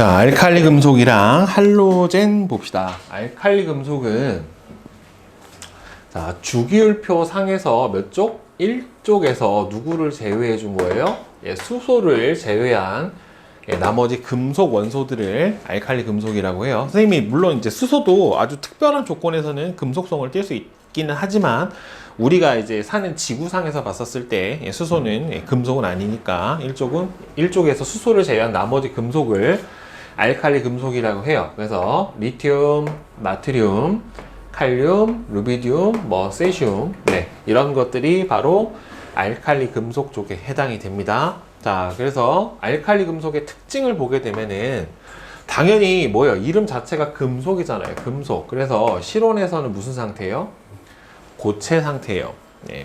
자, 알칼리 금속이랑 할로젠 봅시다. 알칼리 금속은 자, 주기율표 상에서 몇 쪽? 1쪽에서 누구를 제외해 준 거예요? 수소를 제외한 나머지 금속 원소들을 알칼리 금속이라고 해요. 선생님이 물론 이제 수소도 아주 특별한 조건에서는 금속성을 띌 수 있기는 하지만 우리가 이제 사는 지구상에서 봤었을 때 수소는 금속은 아니니까 일쪽에서 수소를 제외한 나머지 금속을 알칼리 금속이라고 해요. 그래서 리튬, 나트륨, 칼륨, 루비디움, 세슘, 이런 것들이 바로 알칼리 금속 쪽에 해당이 됩니다. 자, 그래서 알칼리 금속의 특징을 보게 되면은 당연히 뭐예요? 이름 자체가 금속이잖아요. 금속. 그래서 실온에서는 무슨 상태예요? 고체 상태예요.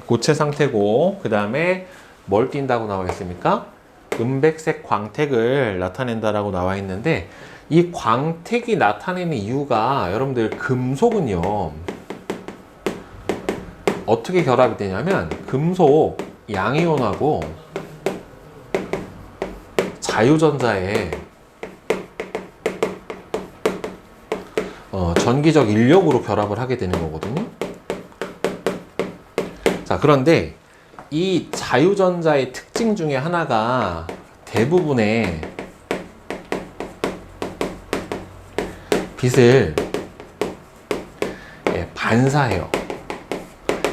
고체 상태고, 그 다음에 뭘 띈다고 나와 있습니까? 은백색 광택을 나타낸다라고 나와 있는데, 이 광택이 나타내는 이유가 여러분들 금속은요 어떻게 결합이 되냐면 금속 양이온하고 자유전자의 전기적 인력으로 결합을 하게 되는 거거든요. 자, 그런데 이 자유전자의 특징 중에 하나가 대부분의 빛을 반사해요.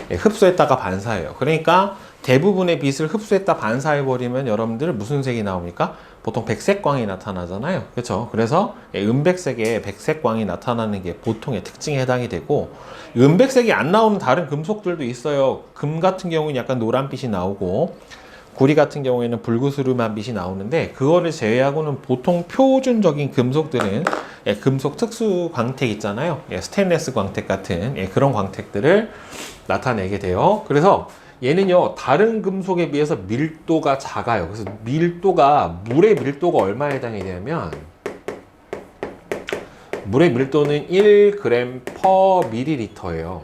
흡수했다가 반사해요. 그러니까 대부분의 빛을 흡수했다 반사해버리면 여러분들 무슨 색이 나옵니까? 보통 백색광이 나타나잖아요. 그렇죠? 그래서 은백색의 백색광이 나타나는 게 보통의 특징에 해당이 되고, 은백색이 안 나오는 다른 금속들도 있어요. 금 같은 경우는 약간 노란빛이 나오고, 구리 같은 경우에는 붉으스름한 빛이 나오는데, 그거를 제외하고는 보통 표준적인 금속들은 금속 특수 광택 있잖아요. 스테인레스 광택 같은 그런 광택들을 나타내게 돼요. 그래서 얘는요 다른 금속에 비해서 밀도가 작아요. 그래서 물의 밀도가 얼마에 해당이 되냐면, 물의 밀도는 1g/ml예요.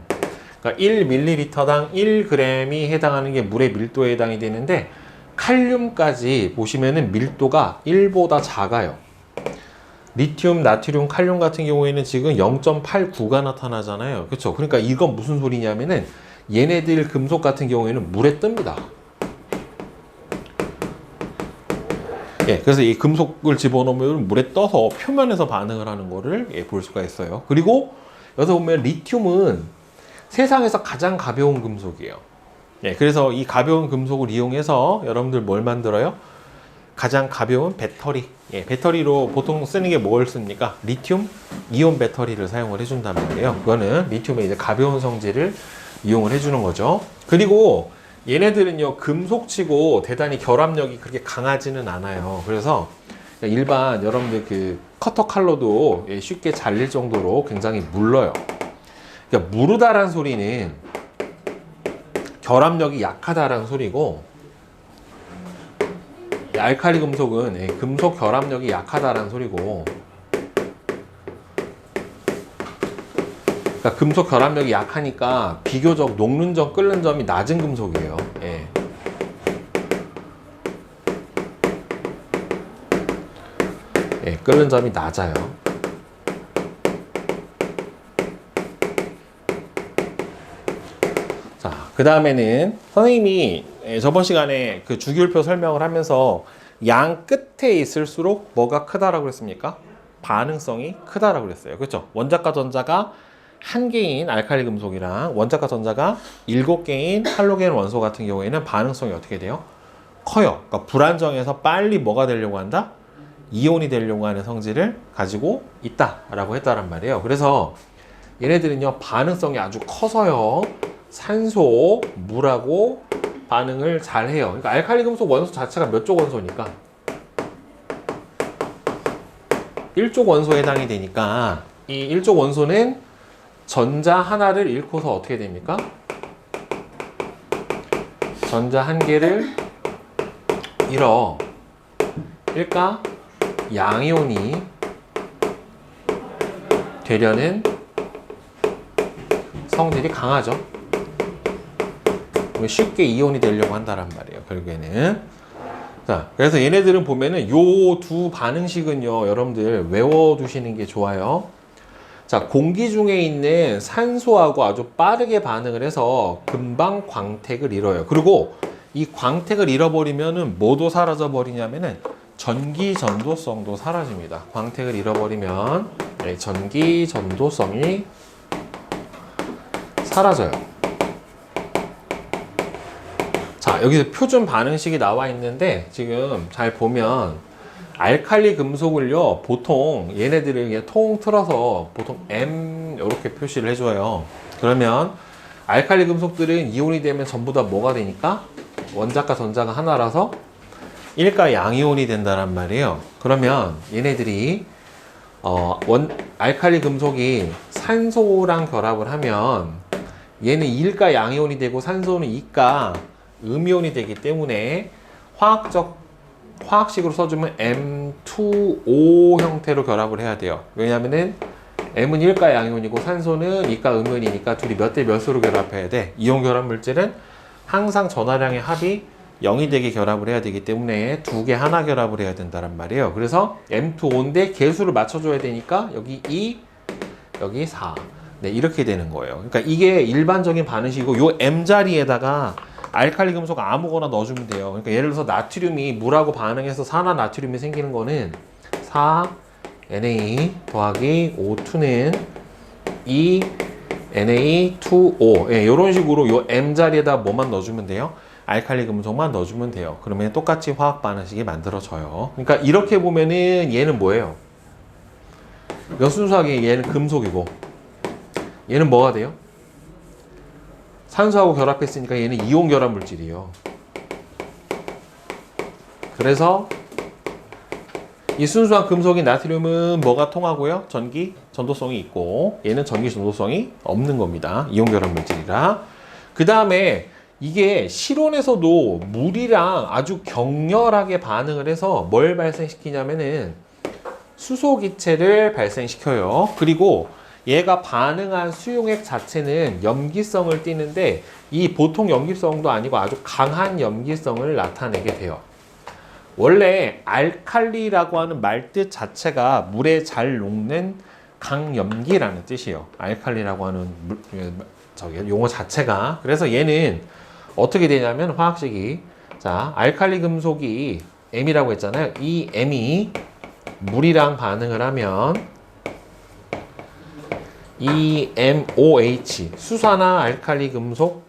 그러니까 1ml당 1g이 해당하는 게 물의 밀도에 해당이 되는데, 칼륨까지 보시면은 밀도가 1보다 작아요. 리튬, 나트륨, 칼륨 같은 경우에는 지금 0.89가 나타나잖아요. 그렇죠? 그러니까 이건 무슨 소리냐면은 얘네들 금속 같은 경우에는 물에 뜹니다. 그래서 이 금속을 집어넣으면 물에 떠서 표면에서 반응을 하는 거를 볼 수가 있어요. 그리고 여기서 보면 리튬은 세상에서 가장 가벼운 금속이에요. 그래서 이 가벼운 금속을 이용해서 여러분들 뭘 만들어요? 가장 가벼운 배터리. 배터리로 보통 쓰는 게 뭘 씁니까? 리튬 이온 배터리를 사용을 해준단 말이에요. 그거는 리튬의 이제 가벼운 성질을 이용을 해주는 거죠. 그리고 얘네들은요 금속치고 대단히 결합력이 그렇게 강하지는 않아요. 그래서 일반 여러분들 그 커터 칼로도 쉽게 잘릴 정도로 굉장히 물러요. 그러니까 무르다란 소리는 결합력이 약하다라는 소리고, 알칼리 금속은 금속 결합력이 약하다라는 소리고, 그러니까 금속 결합력이 약하니까 비교적 녹는 점, 끓는 점이 낮은 금속이에요. 끓는 점이 낮아요. 자, 그 다음에는 선생님이 저번 시간에 그 주기율표 설명을 하면서 양 끝에 있을수록 뭐가 크다라고 했습니까? 반응성이 크다라고 그랬어요. 그렇죠? 원자과 전자가 1개인 알칼리 금속이랑 원자과 전자가 7개인 할로겐 원소 같은 경우에는 반응성이 어떻게 돼요? 커요. 그러니까 불안정해서 빨리 뭐가 되려고 한다? 이온이 되려고 하는 성질을 가지고 있다라고 했다란 말이에요. 그래서 얘네들은요 반응성이 아주 커서요 산소, 물하고 반응을 잘 해요. 그러니까 알칼리 금속 원소 자체가 몇 쪽 원소니까 1쪽 원소에 해당이 되니까, 이 1쪽 원소는 전자 하나를 잃고서 어떻게 됩니까? 전자 한 개를 잃어. 그러니까 양이온이 되려는 성질이 강하죠. 쉽게 이온이 되려고 한다란 말이에요. 결국에는 자, 그래서 얘네들은 보면은 요 두 반응식은요, 여러분들 외워두시는 게 좋아요. 자, 공기 중에 있는 산소하고 아주 빠르게 반응을 해서 금방 광택을 잃어요. 그리고 이 광택을 잃어버리면은 뭐도 사라져 버리냐면은 전기 전도성도 사라집니다. 광택을 잃어버리면 전기 전도성이 사라져요. 자, 여기서 표준 반응식이 나와 있는데 지금 잘 보면 알칼리 금속을요, 보통 얘네들을 그냥 통 틀어서 보통 M 이렇게 표시를 해줘요. 그러면 알칼리 금속들은 이온이 되면 전부 다 뭐가 되니까 원자과 전자가 하나라서 1가 양이온이 된다란 말이에요. 그러면 얘네들이 알칼리 금속이 산소랑 결합을 하면 얘는 1가 양이온이 되고 산소는 2가 음이온이 되기 때문에 화학식으로 써주면 M2O 형태로 결합을 해야 돼요. 왜냐면은 M은 1가 양이온이고 산소는 2가 음이온이니까 둘이 몇 대 몇으로 결합해야 돼. 이온 결합 물질은 항상 전하량의 합이 0이 되게 결합을 해야 되기 때문에 두 개 하나 결합을 해야 된다는 말이에요. 그래서 M2O인데 개수를 맞춰줘야 되니까 여기 2, 여기 4. 네, 이렇게 되는 거예요. 그러니까 이게 일반적인 반응식이고 요 M 자리에다가 알칼리 금속 아무거나 넣어주면 돼요. 그러니까 예를 들어서 나트륨이 물하고 반응해서 산화나트륨이 생기는 거는 4Na 더하기 O2는 2Na2O. 예, 이런 식으로 요 M 자리에다 뭐만 넣어주면 돼요? 알칼리 금속만 넣어주면 돼요. 그러면 똑같이 화학 반응식이 만들어져요. 그러니까 이렇게 보면은 얘는 뭐예요? 순수하게 얘는 금속이고 얘는 뭐가 돼요? 산소하고 결합했으니까 얘는 이온 결합 물질이에요. 그래서 이 순수한 금속인 나트륨은 뭐가 통하고요? 전기 전도성이 있고 얘는 전기 전도성이 없는 겁니다. 이온 결합 물질이라. 그 다음에 이게 실온에서도 물이랑 아주 격렬하게 반응을 해서 뭘 발생시키냐면은 수소기체를 발생시켜요. 그리고 얘가 반응한 수용액 자체는 염기성을 띠는데 이 보통 염기성도 아니고 아주 강한 염기성을 나타내게 돼요. 원래 알칼리라고 하는 말뜻 자체가 물에 잘 녹는 강염기라는 뜻이에요. 알칼리라고 하는 용어 자체가. 그래서 얘는 어떻게 되냐면 화학식이 자, 알칼리 금속이 M이라고 했잖아요. 이 M이 물이랑 반응을 하면 EMOH 수산화 알칼리 금속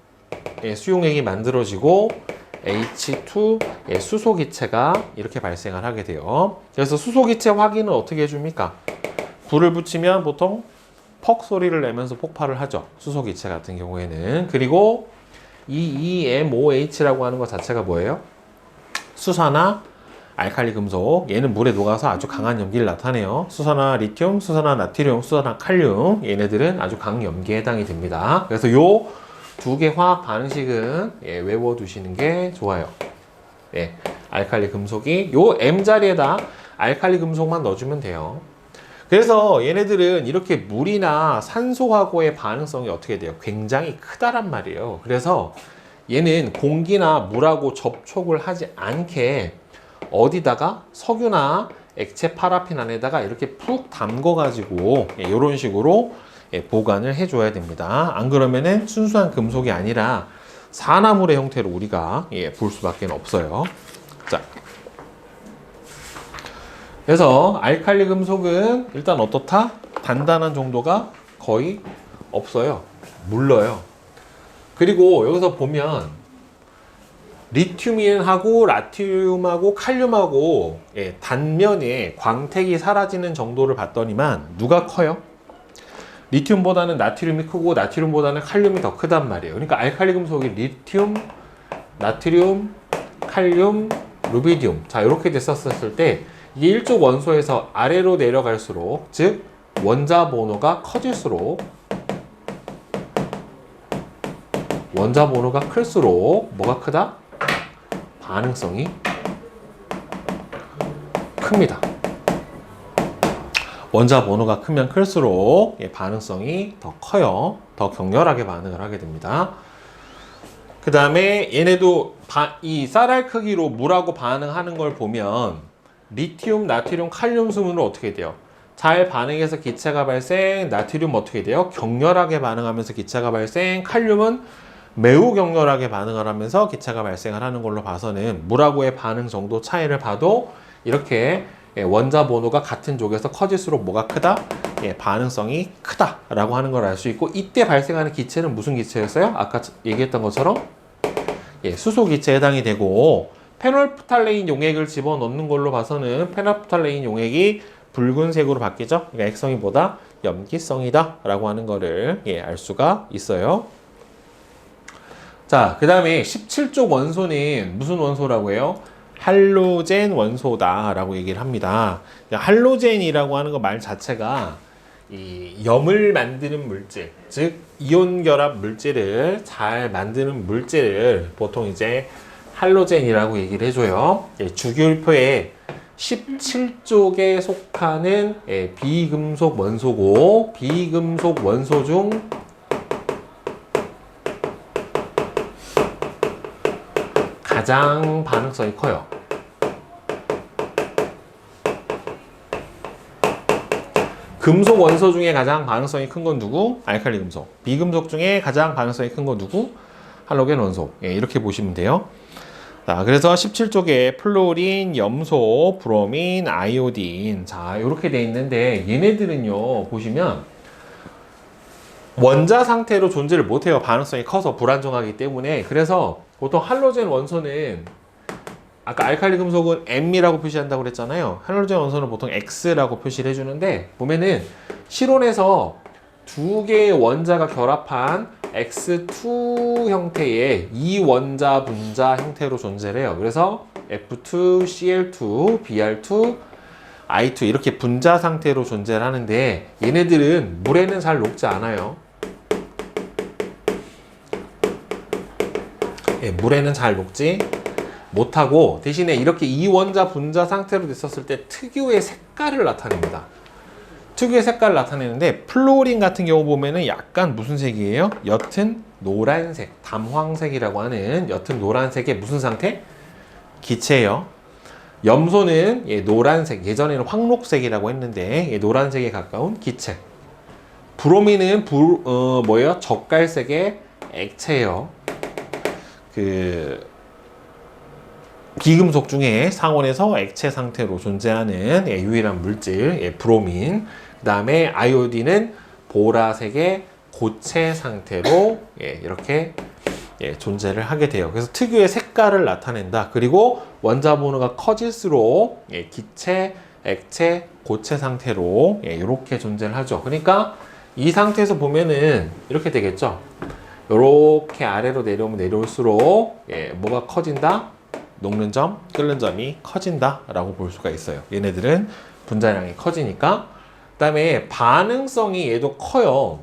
수용액이 만들어지고 H2 수소기체가 이렇게 발생을 하게 돼요. 그래서 수소기체 확인은 어떻게 해줍니까? 불을 붙이면 보통 퍽 소리를 내면서 폭발을 하죠. 수소기체 같은 경우에는. 그리고 이 EMOH라고 하는 것 자체가 뭐예요? 수산화 알칼리 금속. 얘는 물에 녹아서 아주 강한 염기를 나타내요. 수산화 리튬, 수산화 나트륨, 수산화 칼륨. 얘네들은 아주 강염기에 해당이 됩니다. 그래서 요 두 개 화학 반응식은 외워두시는 게 좋아요. 알칼리 금속이 요 M 자리에다 알칼리 금속만 넣어주면 돼요. 그래서 얘네들은 이렇게 물이나 산소하고의 반응성이 어떻게 돼요? 굉장히 크다란 말이에요. 그래서 얘는 공기나 물하고 접촉을 하지 않게 어디다가 석유나 액체 파라핀 안에다가 이렇게 푹 담궈가지고 이런 식으로 보관을 해줘야 됩니다. 안 그러면은 순수한 금속이 아니라 산화물의 형태로 우리가 볼 수밖에 없어요. 자, 그래서 알칼리 금속은 일단 어떻다? 단단한 정도가 거의 없어요. 물러요. 그리고 여기서 보면 리튬하고 나트륨하고 칼륨하고 단면에 광택이 사라지는 정도를 봤더니만 누가 커요? 리튬보다는 나트륨이 크고 나트륨보다는 칼륨이 더 크단 말이에요. 그러니까 알칼리 금속이 리튬, 나트륨, 칼륨, 루비디움 자 이렇게 됐었을 때 이게 일족 원소에서 아래로 내려갈수록 즉 원자 번호가 커질수록 원자 번호가 클수록 뭐가 크다? 반응성이 큽니다. 원자 번호가 크면 클수록 반응성이 더 커요. 더 격렬하게 반응을 하게 됩니다. 그 다음에 얘네도 이 쌀알 크기로 물하고 반응하는 걸 보면 리튬, 나트륨, 칼륨 순으로 어떻게 돼요? 잘 반응해서 기체가 발생, 나트륨 어떻게 돼요? 격렬하게 반응하면서 기체가 발생, 칼륨은 매우 격렬하게 반응을 하면서 기체가 발생을 하는 걸로 봐서는 물하고의 반응 정도 차이를 봐도 이렇게 원자 번호가 같은 쪽에서 커질수록 뭐가 크다? 반응성이 크다라고 하는 걸 알 수 있고, 이때 발생하는 기체는 무슨 기체였어요? 아까 얘기했던 것처럼 수소 기체에 해당이 되고, 페놀프탈레인 용액을 집어넣는 걸로 봐서는 페놀프탈레인 용액이 붉은색으로 바뀌죠. 그러니까 액성이 보다 염기성이다 라고 하는 거를 알 수가 있어요. 자, 그 다음에 17쪽 원소는 무슨 원소라고 해요? 할로젠 원소다 라고 얘기를 합니다. 할로젠이라고 하는 거 말 자체가 이 염을 만드는 물질, 즉 이온 결합 물질을 잘 만드는 물질을 보통 이제 할로젠이라고 얘기를 해줘요. 주기율표에 17쪽에 속하는 비금속 원소고, 비금속 원소 중 가장 반응성이 커요. 금속 원소 중에 가장 반응성이 큰 건 누구? 알칼리 금속. 비금속 중에 가장 반응성이 큰 건 누구? 할로겐 원소. 이렇게 보시면 돼요. 자, 그래서 17쪽에 플로린, 염소, 브로민, 아이오딘. 자, 이렇게 돼 있는데 얘네들은요, 보시면 원자 상태로 존재를 못해요. 반응성이 커서 불안정하기 때문에. 그래서 보통 할로젠 원소는 아까 알칼리 금속은 M이라고 표시한다고 그랬잖아요. 할로젠 원소는 보통 X라고 표시를 해주는데, 보면은 실온에서 두 개의 원자가 결합한 X2 형태의 이원자 분자 형태로 존재를 해요. 그래서 F2, Cl2, Br2, I2 이렇게 분자 상태로 존재를 하는데, 얘네들은 물에는 잘 녹지 않아요. 물에는 잘 녹지 못하고, 대신에 이렇게 이원자 분자 상태로 됐었을 때 특유의 색깔을 나타냅니다. 특유의 색깔을 나타내는데, 플로린 같은 경우 보면은 약간 무슨 색이에요? 옅은 노란색, 담황색이라고 하는 옅은 노란색의 무슨 상태? 기체예요. 염소는 노란색, 예전에는 황록색이라고 했는데 노란색에 가까운 기체. 브로민은 뭐예요? 젓갈색의 액체예요. 비금속 중에 상온에서 액체 상태로 존재하는 유일한 물질, 브로민. 그 다음에 아이오딘은 보라색의 고체 상태로 이렇게 존재를 하게 돼요. 그래서 특유의 색깔을 나타낸다. 그리고 원자 번호가 커질수록 기체, 액체, 고체 상태로 이렇게 존재를 하죠. 그러니까 이 상태에서 보면은 이렇게 되겠죠. 이렇게 아래로 내려오면 내려올수록 뭐가 커진다? 녹는 점, 끓는 점이 커진다 라고 볼 수가 있어요. 얘네들은 분자량이 커지니까. 그 다음에 반응성이 얘도 커요.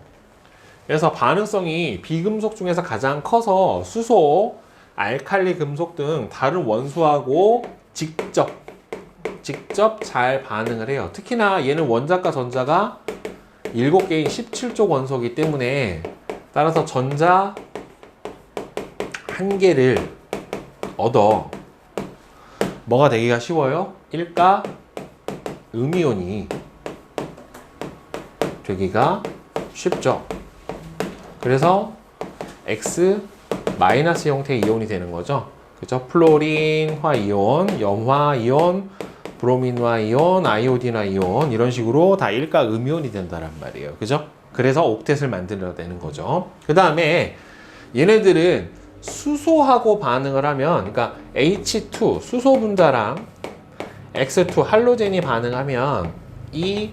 그래서 반응성이 비금속 중에서 가장 커서 수소, 알칼리 금속 등 다른 원소하고 직접 잘 반응을 해요. 특히나 얘는 원자과 전자가 7개인 17쪽 원소이기 때문에, 따라서 전자 1개를 얻어 뭐가 되기가 쉬워요? 1가 음이온이 되기가 쉽죠. 그래서 X 마이너스 형태의 이온이 되는 거죠. 그죠? 플로린화 이온, 염화 이온, 브로민화 이온, 아이오딘화 이온, 이런 식으로 다 1가 음이온이 된다란 말이에요. 그죠? 그래서 옥텟을 만들어내는 거죠. 그 다음에 얘네들은 수소하고 반응을 하면, 그러니까 H2 수소 분자랑 X2 할로젠이 반응하면 이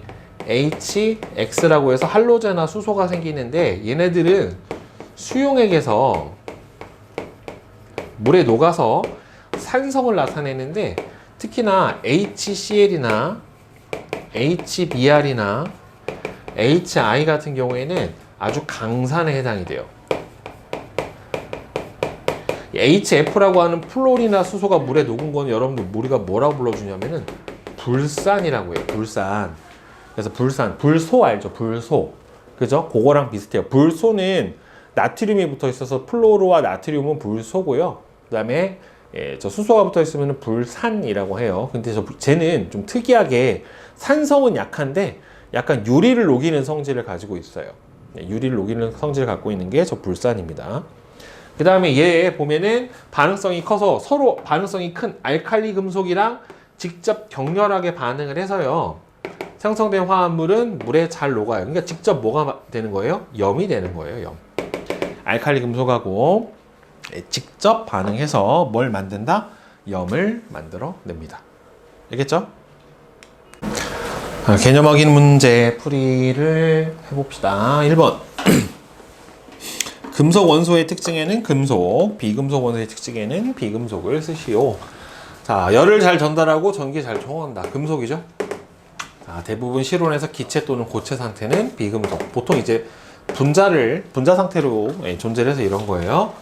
HX라고 해서 할로젠과 수소가 생기는데, 얘네들은 수용액에서 물에 녹아서 산성을 나타내는데, 특히나 HCl이나 HBr이나 HI 같은 경우에는 아주 강산에 해당이 돼요. HF라고 하는 플로린이나 수소가 물에 녹은 건 여러분들 우리가 뭐라고 불러주냐면은 불산이라고 해요. 불산. 그래서 불산, 불소 알죠? 불소. 그죠? 그거랑 비슷해요. 불소는 나트륨이 붙어 있어서 플로르와 나트륨은 불소고요. 그 다음에 저 수소가 붙어 있으면 불산이라고 해요. 근데 쟤는 좀 특이하게 산성은 약한데 약간 유리를 녹이는 성질을 가지고 있어요. 유리를 녹이는 성질을 갖고 있는 게 저 불산입니다. 그 다음에 얘 보면은 반응성이 커서 서로 반응성이 큰 알칼리 금속이랑 직접 격렬하게 반응을 해서요. 생성된 화합물은 물에 잘 녹아요. 그러니까 직접 뭐가 되는 거예요? 염이 되는 거예요. 염. 알칼리 금속하고 직접 반응해서 뭘 만든다? 염을 만들어 냅니다. 알겠죠? 개념 확인 문제 풀이를 해봅시다. 1번. 금속 원소의 특징에는 금속, 비금속 원소의 특징에는 비금속을 쓰시오. 자, 열을 잘 전달하고 전기 잘 통한다. 금속이죠? 자, 대부분 실온에서 기체 또는 고체 상태는 비금속. 보통 이제 분자 상태로 존재를 해서 이런 거예요.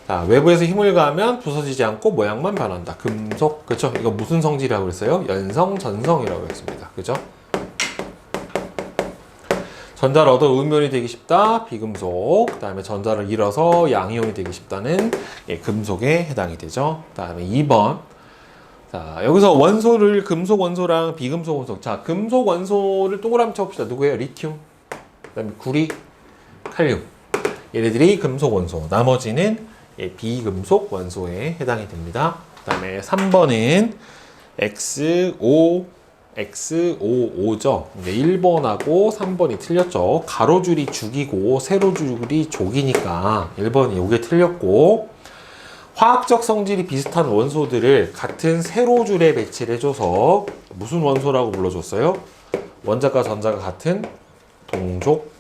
자, 외부에서 힘을 가하면 부서지지 않고 모양만 변한다. 금속, 그쵸? 이거 무슨 성질이라고 그랬어요? 연성, 전성이라고 했습니다. 그죠? 전자를 얻어 음이온이 되기 쉽다. 비금속. 그 다음에 전자를 잃어서 양이온이 되기 쉽다는 금속에 해당이 되죠. 그 다음에 2번. 자, 여기서 원소를 금속 원소랑 비금속 원소. 자, 금속 원소를 동그라미 쳐봅시다. 누구예요? 리튬. 그 다음에 구리, 칼륨. 얘네들이 금속 원소. 나머지는 비금속 원소에 해당이 됩니다. 그 다음에 3번은 XOXOO죠. 1번하고 3번이 틀렸죠. 가로줄이 죽이고 세로줄이 족이니까 1번이 요게 틀렸고, 화학적 성질이 비슷한 원소들을 같은 세로줄에 배치를 해줘서 무슨 원소라고 불러줬어요? 원자과 전자가 같은 동족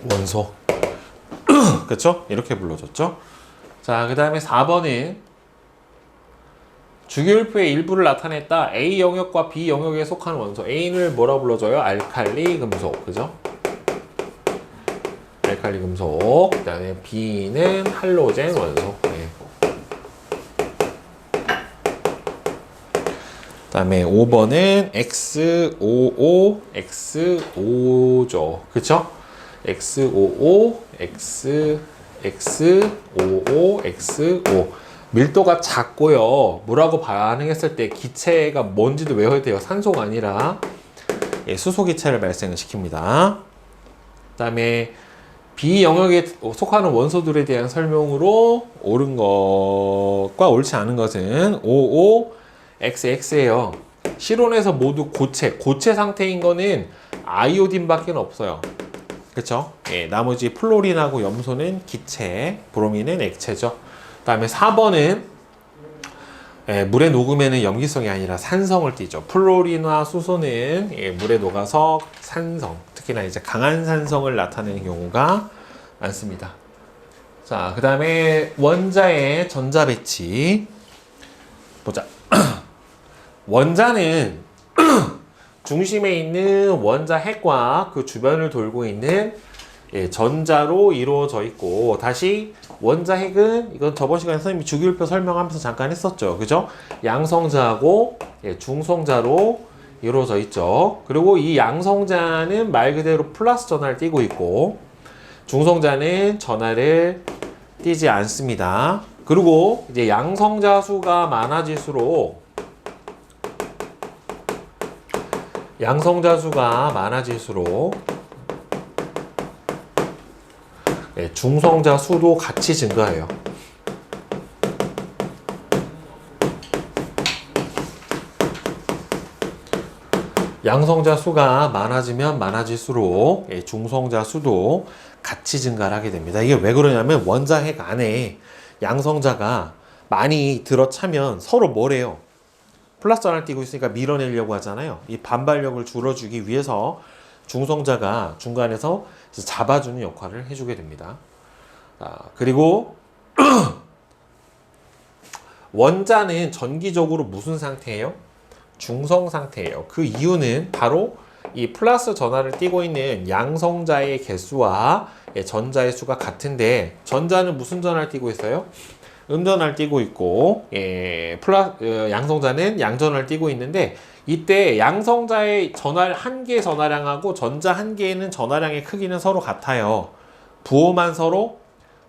원소. 그쵸? 이렇게 불러줬죠. 자, 그 다음에 4번은 주기율표의 일부를 나타냈다. A 영역과 B 영역에 속하는 원소. A를 뭐라고 불러줘요? 알칼리 금속. 그죠? 알칼리 금속. 그 다음에 B는 할로젠 원소. 네. 그 다음에 5번은 XOO, XO죠. 그쵸? XOO, XOO, XO. 밀도가 작고요. 물하고 반응했을 때 기체가 뭔지도 외워야 돼요. 산소가 아니라 수소 기체를 발생을 시킵니다. 그 다음에 B 영역에 속하는 원소들에 대한 설명으로 옳은 것과 옳지 않은 것은 OOXX예요. 실온에서 모두 고체 상태인 거는 아이오딘밖에 없어요. 그쵸? 예, 나머지 플로린하고 염소는 기체, 브로민은 액체죠. 그 다음에 4번은 물에 녹으면 염기성이 아니라 산성을 띠죠. 플로린과 수소는 물에 녹아서 산성, 특히나 이제 강한 산성을 나타내는 경우가 많습니다. 자, 그 다음에 원자의 전자 배치 보자. 원자는 중심에 있는 원자 핵과 그 주변을 돌고 있는 전자로 이루어져 있고, 다시 원자 핵은 이건 저번 시간에 선생님이 주기율표 설명하면서 잠깐 했었죠. 그죠? 양성자하고 중성자로 이루어져 있죠. 그리고 이 양성자는 말 그대로 플러스 전하를 띠고 있고, 중성자는 전하를 띠지 않습니다. 그리고 이제 양성자 수가 많아질수록 중성자 수도 같이 증가해요. 양성자 수가 많아지면 많아질수록 중성자 수도 같이 증가를 하게 됩니다. 이게 왜 그러냐면 원자 핵 안에 양성자가 많이 들어차면 서로 뭐래요? 플러스 전하를 띄고 있으니까 밀어내려고 하잖아요. 이 반발력을 줄여주기 위해서 중성자가 중간에서 잡아주는 역할을 해주게 됩니다. 그리고 원자는 전기적으로 무슨 상태예요? 중성 상태예요. 그 이유는 바로 이 플러스 전하를 띠고 있는 양성자의 개수와 전자의 수가 같은데, 전자는 무슨 전하를 띠고 있어요? 음전하를 띠고 있고, 양성자는 양전하를 띠고 있는데, 이때 양성자의 한 개의 전하량하고 전자 한 개에는 전하량의 크기는 서로 같아요. 부호만 서로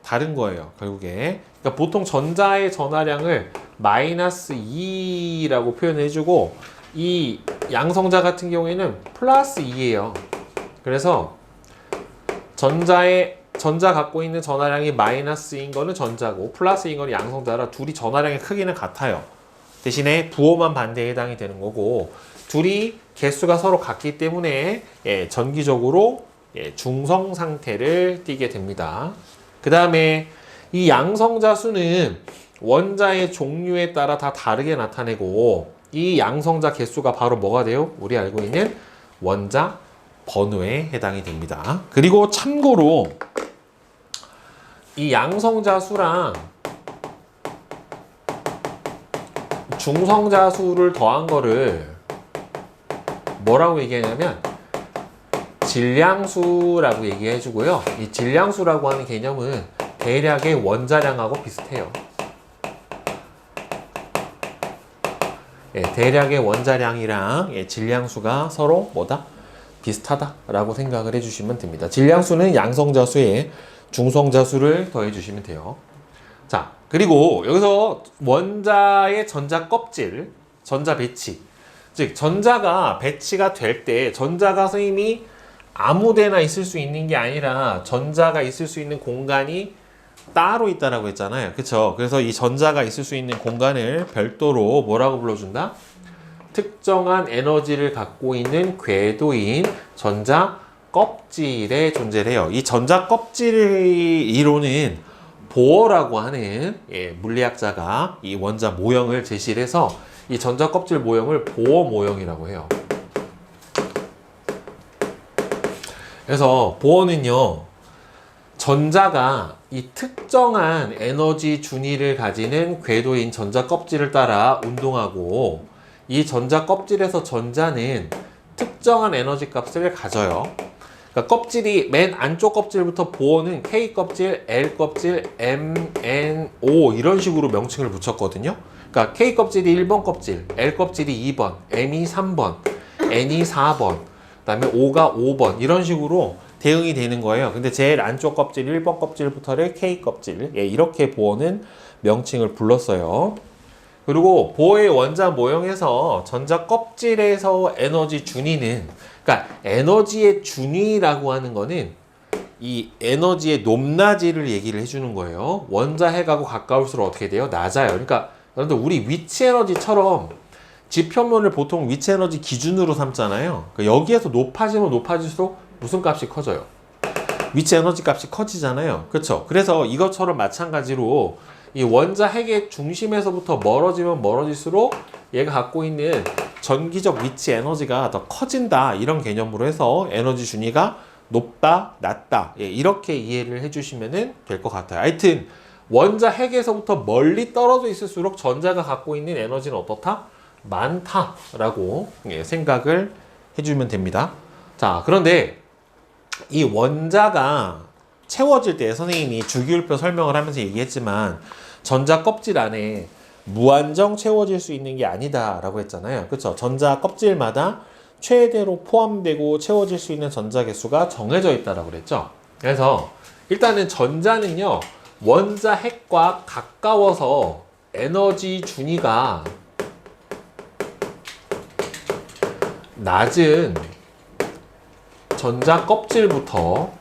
다른 거예요, 결국에. 그러니까 보통 전자의 전하량을 마이너스 2라고 표현해주고, 이 양성자 같은 경우에는 플러스 2예요. 그래서 전자 갖고 있는 전하량이 마이너스인 거는 전자고 플러스인 거는 양성자라 둘이 전하량의 크기는 같아요. 대신에 부호만 반대에 해당이 되는 거고, 둘이 개수가 서로 같기 때문에 전기적으로 중성 상태를 띠게 됩니다. 그 다음에 이 양성자 수는 원자의 종류에 따라 다 다르게 나타내고, 이 양성자 개수가 바로 뭐가 돼요? 우리 알고 있는 원자 번호에 해당이 됩니다. 그리고 참고로 이 양성자 수랑 중성자 수를 더한 거를 뭐라고 얘기하냐면 질량수라고 얘기해 주고요. 이 질량수라고 하는 개념은 대략의 원자량하고 비슷해요. 대략의 원자량이랑 질량수가 서로 뭐다? 비슷하다라고 생각을 해주시면 됩니다. 질량수는 양성자수에 중성자수를 더해주시면 돼요. 자, 그리고 여기서 원자의 전자 껍질, 전자 배치. 즉, 전자가 배치가 될 때, 전자가 선생님이 아무 데나 있을 수 있는 게 아니라 전자가 있을 수 있는 공간이 따로 있다라고 했잖아요. 그쵸? 그래서 이 전자가 있을 수 있는 공간을 별도로 뭐라고 불러준다? 특정한 에너지를 갖고 있는 궤도인 전자 껍질에 존재를 해요. 이 전자 껍질의 이론은 보어라고 하는 물리학자가 이 원자 모형을 제시를 해서 이 전자 껍질 모형을 보어 모형이라고 해요. 그래서 보어는요, 전자가 이 특정한 에너지 준위를 가지는 궤도인 전자 껍질을 따라 운동하고, 이 전자 kop질에서 전자는 특정한 에너지 값을 가져요. 그러니까 껍질이 맨 안쪽 껍질부터 보어는 K 껍질, L 껍질, M, N, O 이런 식으로 명칭을 붙였거든요. 그러니까 K 껍질이 1번 껍질, L 껍질이 2번, M이 3번, N이 4번, 그다음에 O가 5번 이런 식으로 대응이 되는 거예요. 근데 제일 안쪽 껍질 1번 껍질부터를 K 껍질 이렇게 보어는 명칭을 불렀어요. 그리고 보어의 원자 모형에서 전자 껍질에서 에너지 준위는, 그러니까 에너지의 준위라고 하는 거는 이 에너지의 높낮이를 얘기를 해주는 거예요. 원자 해가고 가까울수록 어떻게 돼요? 낮아요. 그러니까 여러분들 우리 위치 에너지처럼 지표면을 보통 위치 에너지 기준으로 삼잖아요. 그러니까 여기에서 높아지면 높아질수록 무슨 값이 커져요? 위치 에너지 값이 커지잖아요. 그렇죠? 그래서 이것처럼 마찬가지로 이 원자 핵의 중심에서부터 멀어지면 멀어질수록 얘가 갖고 있는 전기적 위치 에너지가 더 커진다, 이런 개념으로 해서 에너지 준위가 높다, 낮다, 이렇게 이해를 해주시면 될 것 같아요. 하여튼 원자 핵에서부터 멀리 떨어져 있을수록 전자가 갖고 있는 에너지는 어떻다? 많다라고 생각을 해주면 됩니다. 자, 그런데 이 원자가 채워질 때 선생님이 주기율표 설명을 하면서 얘기했지만 전자 껍질 안에 무한정 채워질 수 있는 게 아니다 라고 했잖아요. 그렇죠? 전자 껍질마다 최대로 포함되고 채워질 수 있는 전자 개수가 정해져 있다라고 그랬죠. 그래서 일단은 전자는요, 원자 핵과 가까워서 에너지 준위가 낮은 전자 껍질부터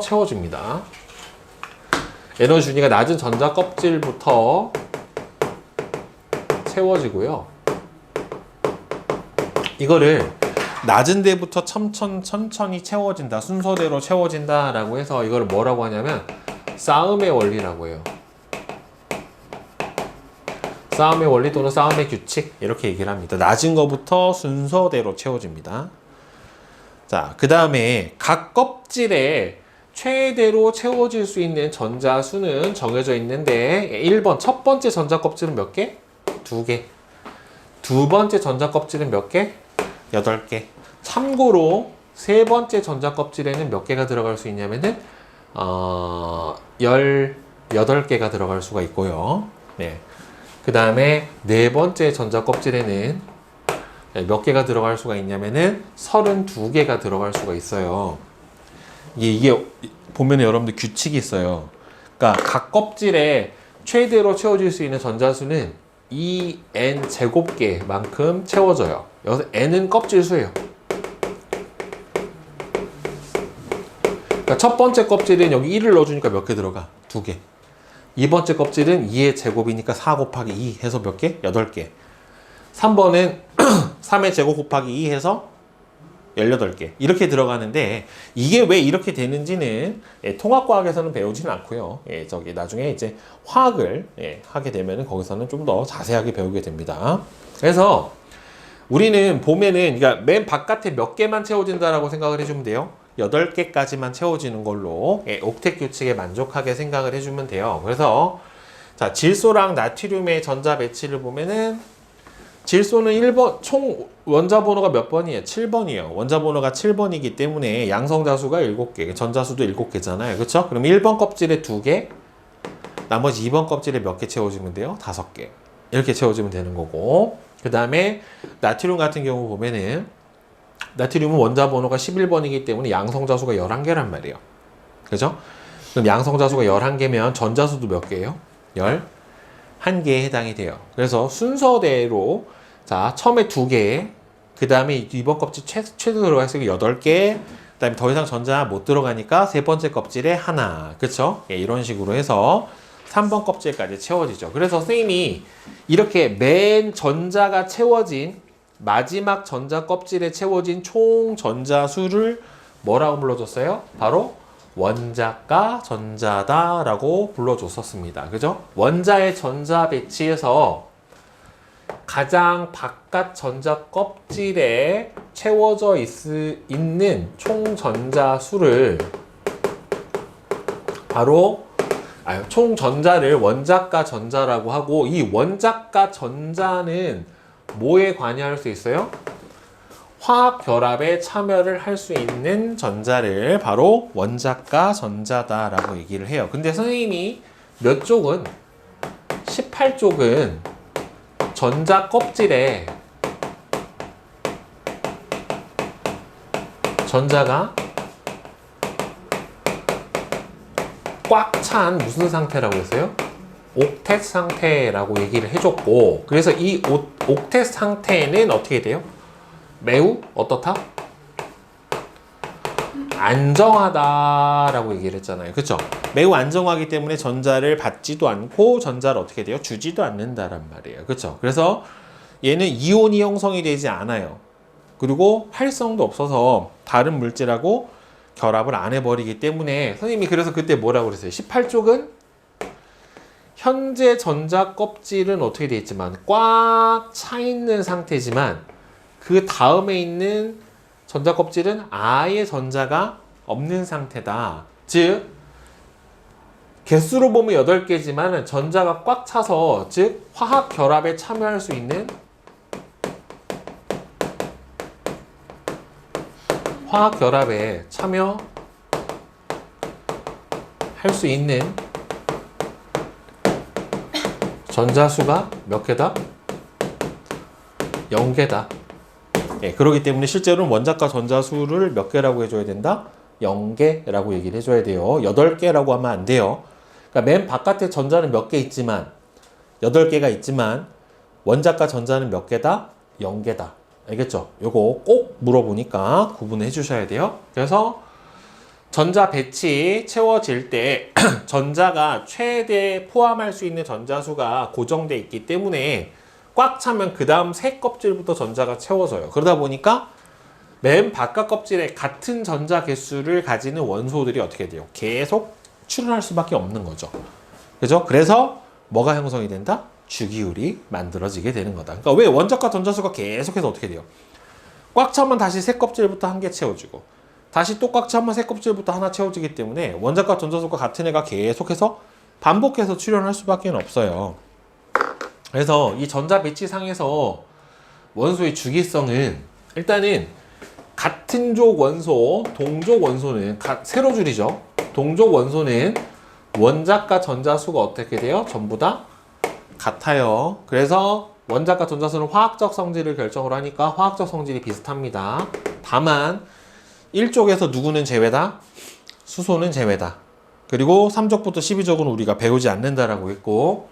채워집니다. 에너지 준위가 낮은 전자 껍질부터 채워지고요. 이거를 낮은 데부터 천천히 채워진다, 순서대로 채워진다 라고 해서 이걸 뭐라고 하냐면 싸움의 원리라고 해요. 싸움의 원리 또는 싸움의 규칙, 이렇게 얘기를 합니다. 낮은 거부터 순서대로 채워집니다. 자, 그 다음에 각 껍질에 최대로 채워질 수 있는 전자 수는 정해져 있는데, 1번 첫 번째 전자 껍질은 몇 개? 2개. 두 번째 전자 껍질은 몇 개? 8개. 참고로 세 번째 전자 껍질에는 몇 개가 들어갈 수 있냐면은 18개가 들어갈 수가 있고요. 네. 그 다음에 네 번째 전자 껍질에는 몇 개가 들어갈 수가 있냐면은 32개가 들어갈 수가 있어요. 이게 보면 여러분들 규칙이 있어요. 그러니까 각 껍질에 최대로 채워질 수 있는 전자수는 2n 제곱개만큼 채워져요. 여기서 n은 껍질 수예요. 그러니까 첫 번째 껍질은 여기 1을 넣어주니까 몇 개 들어가? 2개. 이 번째 껍질은 2의 제곱이니까 4 곱하기 2 해서 몇 개? 8개. 3번은 3의 제곱 곱하기 2 해서 18개. 이렇게 들어가는데 이게 왜 이렇게 되는지는 통합과학에서는 배우지는 않고요. 저기 나중에 이제 화학을 하게 되면은 거기서는 좀 더 자세하게 배우게 됩니다. 그래서 우리는 보면은 그러니까 맨 바깥에 몇 개만 채워진다라고 생각을 해주면 돼요. 8개까지만 채워지는 걸로 옥텟 규칙에 만족하게 생각을 해주면 돼요. 그래서 자, 질소랑 나트륨의 전자 배치를 보면은 질소는 1번, 총 원자 번호가 몇 번이에요? 7번이에요. 원자 번호가 7번이기 때문에 양성자수가 7개, 전자수도 7개잖아요. 그렇죠? 그럼 1번 껍질에 2개, 나머지 2번 껍질에 몇 개 채워주면 돼요? 5개. 이렇게 채워주면 되는 거고. 그 다음에 나트륨 같은 경우 보면은 나트륨은 원자 번호가 11번이기 때문에 양성자수가 11개란 말이에요. 그죠? 그럼 양성자수가 11개면 전자수도 몇 개예요? 11개에 해당이 돼요. 그래서 순서대로 자, 처음에 2개, 그 다음에 이번 껍질 최소 들어가 있으니까 8개, 그 다음에 더 이상 전자 못 들어가니까 세 번째 껍질에 하나. 그쵸? 이런 식으로 해서 3번 껍질까지 채워지죠. 그래서 선생님이 이렇게 맨 전자가 채워진 마지막 전자 껍질에 채워진 총 전자수를 뭐라고 불러줬어요? 바로 원자가 전자다라고 불러줬었습니다. 그죠? 원자의 전자 배치에서 가장 바깥 전자 껍질에 채워져 있는 총 전자수를 바로 총 전자를 원자가 전자라고 하고, 이 원자가 전자는 뭐에 관여할 수 있어요? 화학 결합에 참여를 할 수 있는 전자를 바로 원자가 전자다라고 얘기를 해요. 근데 선생님이 몇 쪽은 18쪽은 전자 껍질에 전자가 꽉 찬 무슨 상태라고 했어요? 옥텟 상태라고 얘기를 해줬고, 그래서 이 옥텟 상태는 어떻게 돼요? 매우 어떻다? 안정하다라고 얘기를 했잖아요. 그쵸? 매우 안정하기 때문에 전자를 받지도 않고 전자를 어떻게 돼요? 주지도 않는다란 말이에요. 그쵸? 그래서 얘는 이온이 형성이 되지 않아요. 그리고 활성도 없어서 다른 물질하고 결합을 안 해버리기 때문에 선생님이 그래서 그때 뭐라고 그랬어요? 18쪽은 현재 전자 껍질은 어떻게 되어 있지만 꽉 차 있는 상태지만 그 다음에 있는 전자 껍질은 아예 전자가 없는 상태다. 즉 개수로 보면 8개지만 전자가 꽉 차서 즉 화학 결합에 참여할 수 있는 화학 결합에 참여할 수 있는 전자수가 몇 개다? 0개다. 그렇기 때문에 실제로는 원자과 전자수를 몇 개라고 해줘야 된다? 0개라고 얘기를 해줘야 돼요. 8개라고 하면 안 돼요. 그러니까 맨 바깥에 전자는 몇 개 있지만 8개가 있지만 원자과 전자는 몇 개다? 0개다. 알겠죠? 요거 꼭 물어보니까 구분해 주셔야 돼요. 그래서 전자 배치 채워질 때 전자가 최대 포함할 수 있는 전자수가 고정돼 있기 때문에 꽉 차면 그 다음 새 껍질부터 전자가 채워져요. 그러다 보니까 맨 바깥 껍질에 같은 전자 개수를 가지는 원소들이 어떻게 돼요? 계속 출현할 수밖에 없는 거죠. 그죠? 그래서 뭐가 형성이 된다? 주기율이 만들어지게 되는 거다. 그러니까 왜 원자과 전자수가 계속해서 어떻게 돼요? 꽉 차면 다시 새 껍질부터 한 개 채워지고 다시 또 꽉 차면 새 껍질부터 하나 채워지기 때문에 원자과 전자수가 같은 애가 계속해서 반복해서 출현할 수밖에 없어요. 그래서 이 전자 배치상에서 원소의 주기성은 일단은 같은 족 원소, 동족 원소는 세로 줄이죠. 동족 원소는 원자과 전자수가 어떻게 돼요? 전부 다 같아요. 그래서 원자과 전자수는 화학적 성질을 결정을 하니까 화학적 성질이 비슷합니다. 다만 1족에서 누구는 제외다? 수소는 제외다. 그리고 3족부터 12족은 우리가 배우지 않는다라고 했고,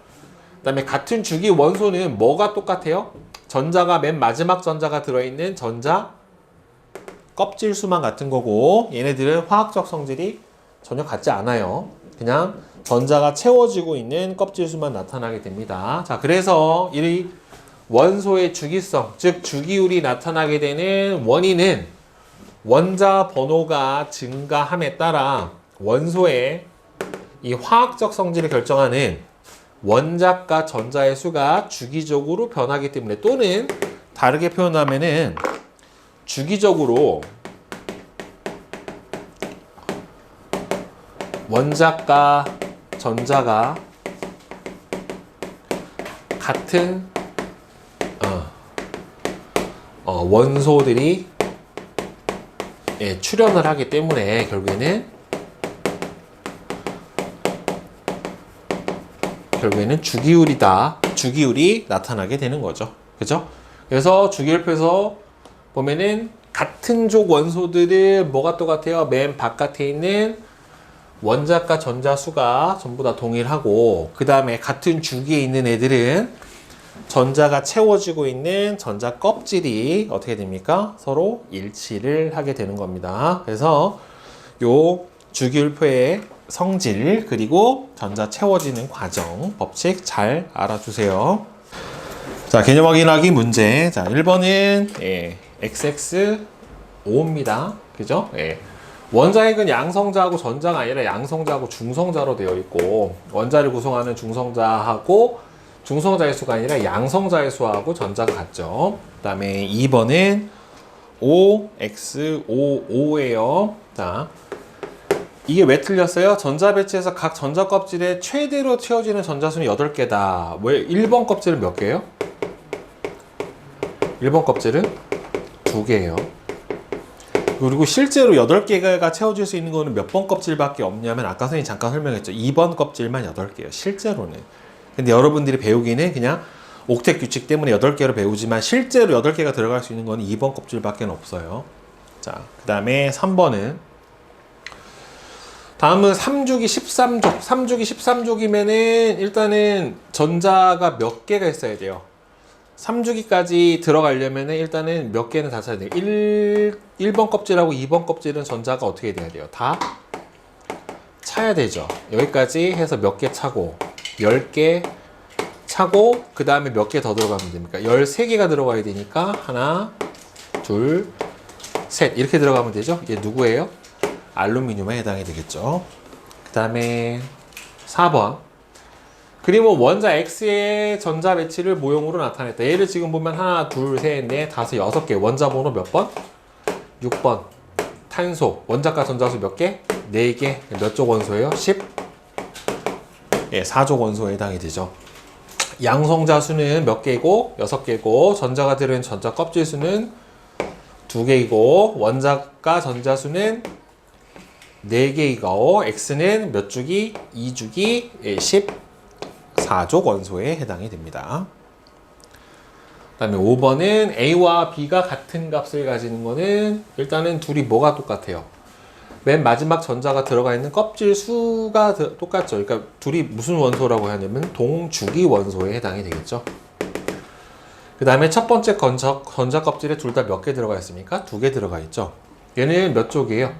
그 다음에 같은 주기 원소는 뭐가 똑같아요? 전자가 맨 마지막 전자가 들어있는 전자 껍질 수만 같은 거고, 얘네들은 화학적 성질이 전혀 같지 않아요. 그냥 전자가 채워지고 있는 껍질 수만 나타나게 됩니다. 자, 그래서 이 원소의 주기성, 즉 주기율이 나타나게 되는 원인은 원자 번호가 증가함에 따라 원소의 이 화학적 성질을 결정하는 원자과 전자의 수가 주기적으로 변하기 때문에, 또는 다르게 표현하면은 주기적으로 원자과 전자가 같은 원소들이 출현을 하기 때문에 결국에는 주기율이 나타나게 되는 거죠. 그죠? 그래서 주기율표에서 보면은 같은 족 원소들은 뭐가 똑같아요? 맨 바깥에 있는 원자과 전자 수가 전부 다 동일하고, 그 다음에 같은 주기에 있는 애들은 전자가 채워지고 있는 전자 껍질이 어떻게 됩니까? 서로 일치를 하게 되는 겁니다. 그래서 요 주기율표의 성질, 그리고 전자 채워지는 과정, 법칙 잘 알아주세요. 자, 개념 확인하기 문제. 자, 1번은 XX5입니다. 그죠? 원자핵은 양성자하고 전자가 아니라 양성자하고 중성자로 되어 있고, 원자를 구성하는 중성자하고 중성자의 수가 아니라 양성자의 수하고 전자가 같죠. 그 다음에 2번은 OX55예요. 자, 이게 왜 틀렸어요? 전자 배치에서 각 전자 껍질에 최대로 채워지는 전자수는 8개다. 왜 1번 껍질은 몇 개예요? 1번 껍질은 2개예요. 그리고 실제로 8개가 채워질 수 있는 거는 몇 번 껍질밖에 없냐면, 아까 선생님이 잠깐 설명했죠. 2번 껍질만 8개예요. 실제로는. 근데 여러분들이 배우기는 그냥 옥텟 규칙 때문에 8개로 배우지만, 실제로 8개가 들어갈 수 있는 건 2번 껍질밖에 없어요. 자, 그 다음에 3번은, 다음은 3주기 13족. 3주기 13족이면은 일단은 전자가 몇 개가 있어야 돼요. 3주기까지 들어가려면은 일단은 몇 개는 다 차야 돼요. 1번 껍질하고 2번 껍질은 전자가 어떻게 돼야 돼요? 다 차야 되죠. 여기까지 해서 몇 개 차고, 10개 차고, 그 다음에 몇 개 더 들어가면 됩니까? 13개가 들어가야 되니까 하나, 둘, 셋 이렇게 들어가면 되죠. 이게 누구예요? 알루미늄에 해당이 되겠죠. 그 다음에 4번. 그리고 원자 X의 전자 배치를 모형으로 나타냈다. 얘를 지금 보면 하나, 둘, 셋, 넷, 다섯, 6개. 원자 번호 몇 번? 6번. 탄소. 원자과 전자수 몇 개? 4개. 몇 족 원소예요? 4족 원소에 해당이 되죠. 양성자 수는 몇 개이고? 6개고, 전자가 들은 전자 껍질 수는 2개이고, 원자과 전자 수는 4개이고, X는 몇 주기? 2주기 14족 원소에 해당이 됩니다. 그 다음에 5번은 A와 B가 같은 값을 가지는 거는, 일단은 둘이 뭐가 똑같아요? 맨 마지막 전자가 들어가 있는 껍질 수가 똑같죠. 그러니까 둘이 무슨 원소라고 하냐면 동주기 원소에 해당이 되겠죠. 그 다음에 첫 번째 전자 껍질에 둘 다 몇 개 들어가 있습니까? 2개 들어가 있죠. 얘는 몇 족이에요?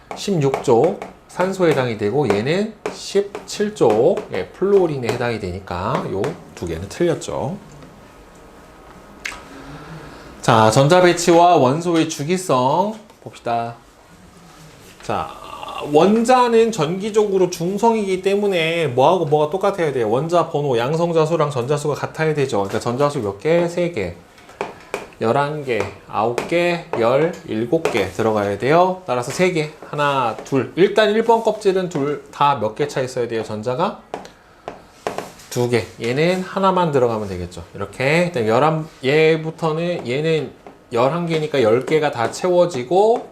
16족 산소에 해당이 되고, 얘는 17족 플루오린에 해당이 되니까 요 2개는 틀렸죠. 자, 전자 배치와 원소의 주기성 봅시다. 자, 원자는 전기적으로 중성이기 때문에 뭐하고 뭐가 똑같아야 돼요? 원자 번호, 양성자 수랑 전자 수가 같아야 되죠. 그러니까 전자 수 몇 개? 3개. 11개, 9개, 17개 들어가야 돼요. 따라서 3개. 하나, 둘. 일단 1번 껍질은 둘 다 몇 개 차 있어야 돼요? 전자가 2개. 얘는 하나만 들어가면 되겠죠. 이렇게. 얘부터는 얘는 11개니까 10개가 다 채워지고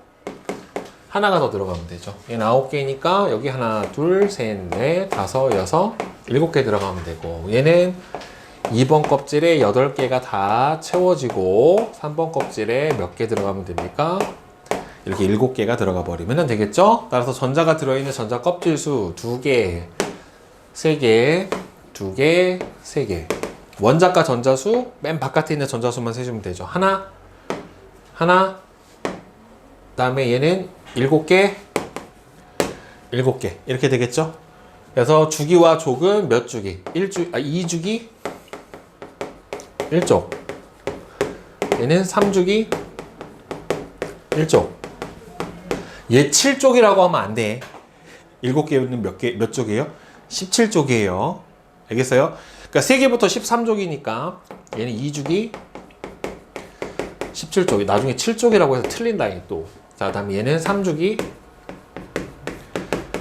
하나가 더 들어가면 되죠. 얘는 9개니까 여기 하나, 둘, 셋, 넷, 다섯, 여섯, 7개 들어가면 되고, 얘는 2번 껍질에 8개가 다 채워지고 3번 껍질에 몇 개 들어가면 됩니까? 이렇게 7개가 들어가 버리면 되겠죠? 따라서 전자가 들어있는 전자 껍질 수 2개, 3개, 2개, 3개. 원자가 전자수 맨 바깥에 있는 전자수만 세주면 되죠. 하나, 그다음에 얘는 7개, 7개 이렇게 되겠죠? 그래서 주기와 족은 몇 주기? 2주기? 1족. 얘는 3주기? 1족. 얘 7쪽이라고 하면 안 돼. 7개는 몇 쪽이에요? 17쪽이에요. 알겠어요? 그러니까 3개부터 13쪽이니까 얘는 2주기 17쪽. 나중에 7쪽이라고 해서 틀린다, 얘 또. 자, 다음에 얘는 3주기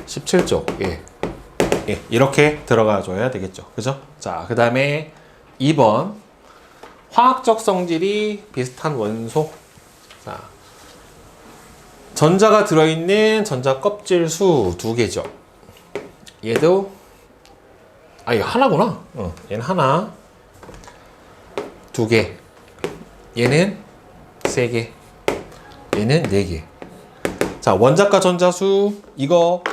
17쪽. 예. 예. 이렇게 들어가 줘야 되겠죠. 그죠? 자, 그 다음에 2번. 화학적 성질이 비슷한 원소. 자. 전자가 들어있는 전자 껍질 수 2개죠. 얘도 이거 하나구나. 얘는 하나, 2개. 얘는 3개. 얘는 4개. 자, 원자과 전자수 이거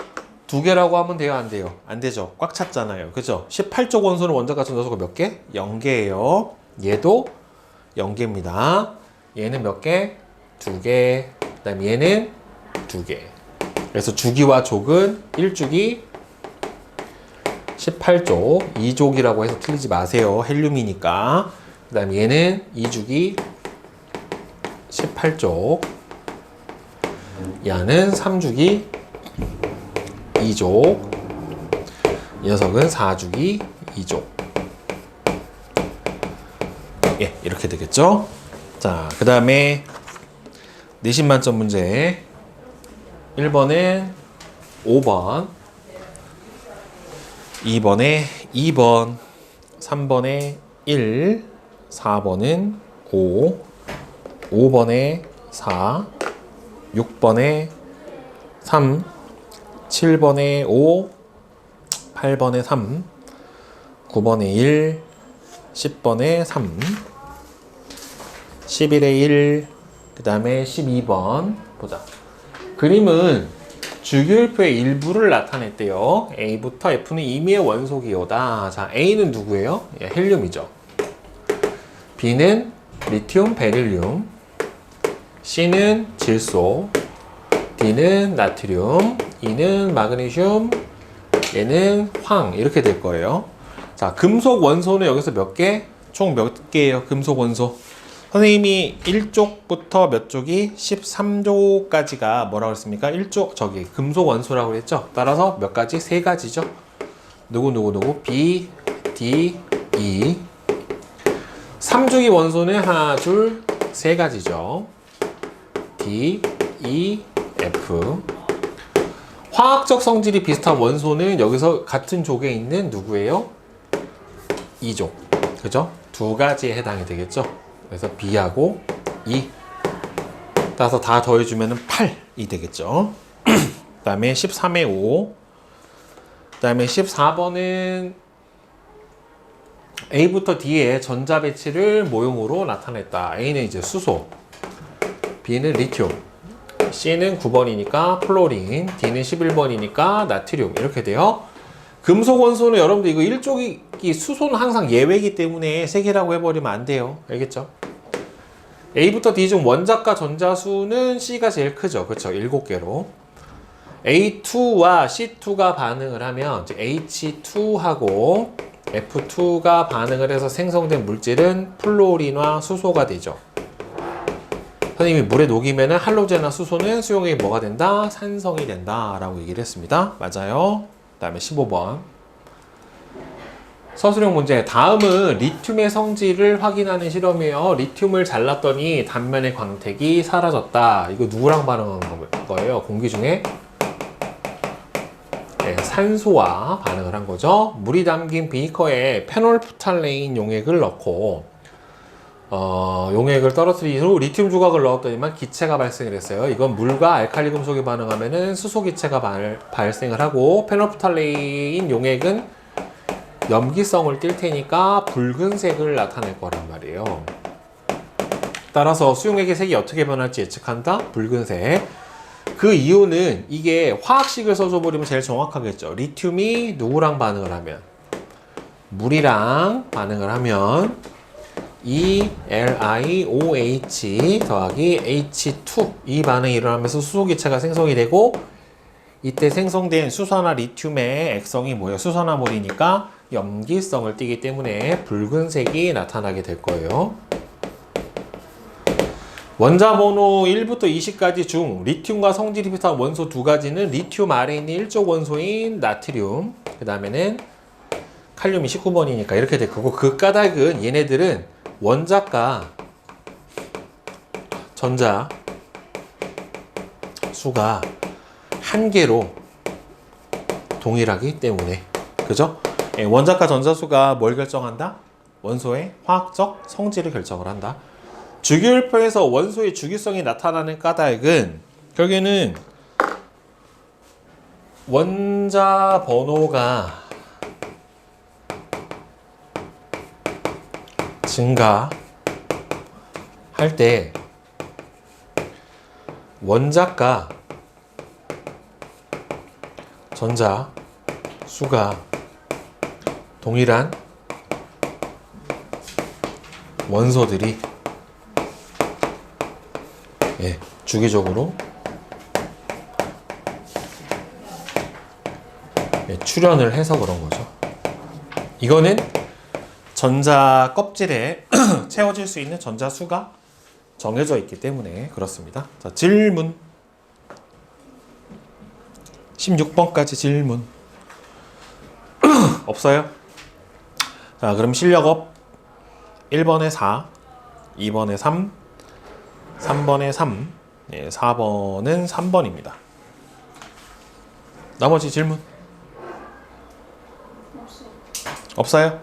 2개라고 하면 돼요, 안 돼요? 안 되죠. 꽉 찼잖아요. 그죠? 18쪽 원소는 원자과 전자수가 몇 개? 0개예요. 얘도 0개입니다. 얘는 몇 개? 2개. 그다음에 얘는 2개. 그래서 주기와 족은 1주기 18족, 2족이라고 해서 틀리지 마세요. 헬륨이니까. 그 다음에 얘는 2주기 18족, 얘는 3주기 2족, 이 녀석은 4주기 2족. 예, 이렇게 되겠죠? 자, 그 다음에 내신 만점 문제 1번에 5번, 2번에 2번, 3번에 1, 4번은 5, 5번에 4, 6번에 3, 7번에 5, 8번에 3, 9번에 1, 10번에 3, 11에 1, 그 다음에 12번 보자. 그림은 주기율표의 일부를 나타냈대요. A부터 F는 임의의 원소 기호다. 자, A는 누구예요? 예, 헬륨이죠. B는 리튬, 베릴륨, C는 질소, D는 나트륨, E는 마그네슘, 얘는 황. 이렇게 될 거예요. 자, 금속 원소는 여기서 몇 개? 총 몇 개예요? 금속 원소. 선생님이 1쪽부터 몇 쪽이 13쪽까지가 뭐라고 했습니까? 1쪽, 금속 원소라고 했죠? 따라서 몇 가지? 3가지죠? 누구? B, D, E. 3주기 원소는 하나, 둘, 3가지죠. D, E, F. 화학적 성질이 비슷한 원소는 여기서 같은 족에 있는 누구예요? 2족. 그죠? 2가지에 해당이 되겠죠? 그래서 B하고 E. 따라서 다 더해주면 8이 되겠죠. 그 다음에 13에 5. 그 다음에 14번은 A부터 D의 전자 배치를 모형으로 나타냈다. A는 이제 수소, B는 리튬, C는 9번이니까 플로린, D는 11번이니까 나트륨. 이렇게 돼요. 금속 원소는 여러분들 이거 1쪽이 수소는 항상 예외이기 때문에 3개라고 해버리면 안 돼요. 알겠죠? A부터 D 중 원자과 전자수는 C가 제일 크죠. 그렇죠? 7개로. A2와 C2가 반응을 하면 H2하고 F2가 반응을 해서 생성된 물질은 플로린과 수소가 되죠. 선생님이 물에 녹이면 할로젠과 수소는 수용액이 뭐가 된다? 산성이 된다 라고 얘기를 했습니다. 맞아요. 그 다음에 15번 서술형 문제. 다음은 리튬의 성질을 확인하는 실험이에요. 리튬을 잘랐더니 단면의 광택이 사라졌다. 이거 누구랑 반응한 거예요? 공기 중에 산소와 반응을 한 거죠. 물이 담긴 비커에 페놀프탈레인 용액을 넣고 용액을 떨어뜨린 후 리튬 조각을 넣었더니만 기체가 발생을 했어요. 이건 물과 알칼리 금속이 반응하면은 수소 기체가 발생을 하고 페놀프탈레인 용액은 염기성을 띌 테니까 붉은색을 나타낼 거란 말이에요. 따라서 수용액의 색이 어떻게 변할지 예측한다? 붉은색. 그 이유는 이게 화학식을 써줘 버리면 제일 정확하겠죠. 리튬이 누구랑 반응을 하면? 물이랑 반응을 하면 ELiOH 더하기 H2 이 반응이 일어나면서 수소기체가 생성이 되고, 이때 생성된 수소나 리튬의 액성이 뭐예요? 수소나물이니까 염기성을 띠기 때문에 붉은색이 나타나게 될 거예요. 원자 번호 1부터 20까지 중 리튬과 성질이 비슷한 원소 두 가지는 리튬 아래 있는 일족 원소인 나트륨, 그 다음에는 칼륨이 19번이니까 이렇게 될 거고, 그 까닭은 얘네들은 원자과 전자 수가 한 개로 동일하기 때문에, 그죠? 예, 원자과 전자수가 뭘 결정한다? 원소의 화학적 성질을 결정을 한다. 주기율표에서 원소의 주기성이 나타나는 까닭은 결국에는 원자 번호가 증가할 때 원자과 전자 수가 동일한 원소들이 주기적으로 출현을 해서 그런 거죠. 이거는 전자 껍질에 채워질 수 있는 전자 수가 정해져 있기 때문에 그렇습니다. 자, 질문 16번까지 질문 없어요? 자, 그럼 실력업 1번에 4, 2번에 3, 3번에 3, 4번은 3번입니다. 나머지 질문? 없어요?